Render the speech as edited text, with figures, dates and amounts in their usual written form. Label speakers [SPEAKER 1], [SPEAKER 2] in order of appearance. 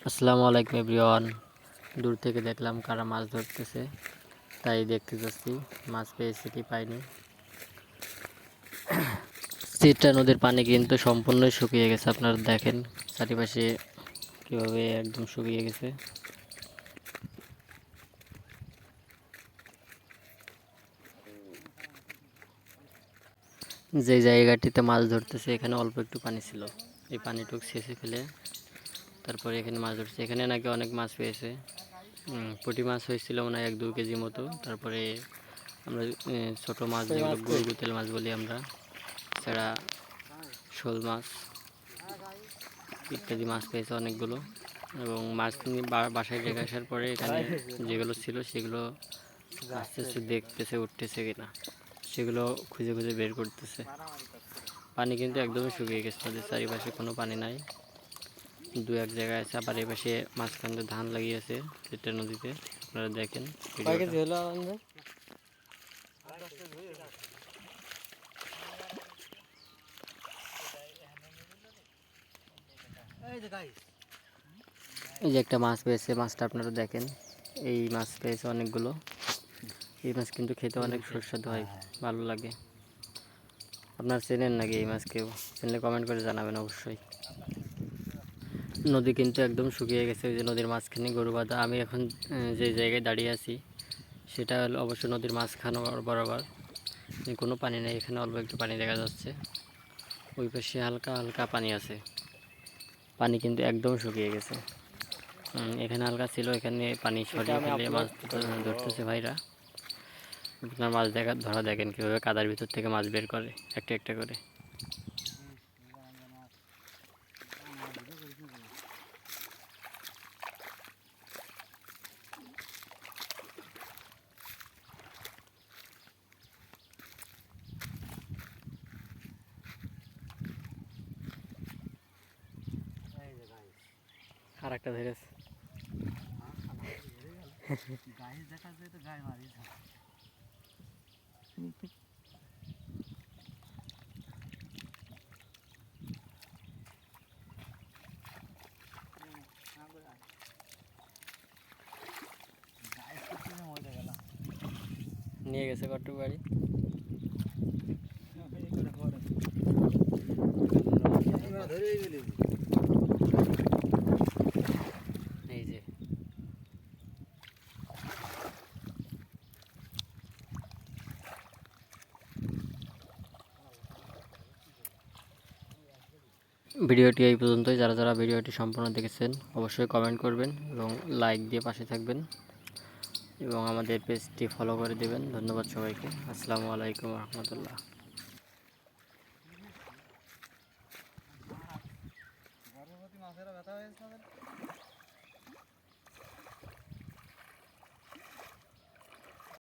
[SPEAKER 1] আসসালামু আলাইকুম এভরিওয়ান। দূর থেকে দেখলাম কারা মাছ ধরতেছে, তাই দেখতে যাচ্ছি মাছ পেয়েছে কি পাইনি। চিত্রা নদীর পানি কিন্তু সম্পূর্ণই শুকিয়ে গেছে, আপনারা দেখেন চারিপাশে কীভাবে একদম শুকিয়ে গেছে। যে জায়গাটিতে মাছ ধরতেছে এখানে অল্প একটু পানি ছিল, এই পানিটুকু শেষে ফেলে তারপরে এখানে মাছ ধরছে। এখানে নাকি অনেক মাছ পেয়েছে, পুঁটি মাছ হয়েছিল মনে হয় 1-2 কেজি মতো। তারপরে আমরা ছোট মাছ যেগুলো গুতেল মাছ বলি আমরা, ছাড়া শোল মাছ ইত্যাদি মাছ পেয়েছে অনেকগুলো। এবং মাছ নিয়ে বাসায় রেখে আসার পরে এখানে যেগুলো ছিল সেগুলো আস্তে আস্তে দেখতেছে উঠতেছে কিনা, সেগুলো খুঁজে খুঁজে বের করতেছে। পানি কিন্তু একদমই শুকিয়ে গেছে, নদীর চারিপাশে কোনো পানি নাই, 2-1 জায়গায় আছে। আবার এই পাশে মাঝখানে ধান লাগিয়েছে চিত্রা নদীতে, আপনারা দেখেন ভিডিওটা। এই যে একটা মাছ পেয়েছে, মাছটা আপনারা দেখেন, এই মাছ পেয়েছে অনেকগুলো। এই মাছ কিন্তু খেতে অনেক সুস্বাদু হয়, ভালো লাগে। আপনারা চেনেন নাকি এই মাছ? কেউ চেনলে কমেন্ট করে জানাবেন অবশ্যই। নদী কিন্তু একদম শুকিয়ে গেছে, ওই যে নদীর মাঝখানে গরু বাঁধা। আমি এখন যে জায়গায় দাঁড়িয়ে আছি সেটা হলো অবশ্য নদীর মাঝখানে বরাবর, কোনো পানি নেই। এখানে অল্প একটু পানি দেখা যাচ্ছে, ওই পাশে হালকা হালকা পানি আছে। পানি কিন্তু একদম শুকিয়ে গেছে। এখানে হালকা ছিল, এখানে পানি সরিয়ে ফেলে মাছ ধরতেছে ভাইরা। আপনার মাছ ধরা দেখেন কীভাবে কাদার ভিতর থেকে মাছ বের করে একটা একটা করে। আর একটা ধরেছে নিয়ে গেছে কট্টু বাড়ি। এই যে ভিডিওটি এই পর্যন্তই। যারা যারা ভিডিওটি সম্পূর্ণ দেখেছেন অবশ্যই কমেন্ট করবেন এবং লাইক দিয়ে পাশে থাকবেন এবং আমাদের পেজটি ফলো করে দেবেন। ধন্যবাদ সবাইকে। আসসালামু আলাইকুম রহমতুল্লাহ।
[SPEAKER 2] গর্ভবতী মাছেরা ব্যথা হয়েছে।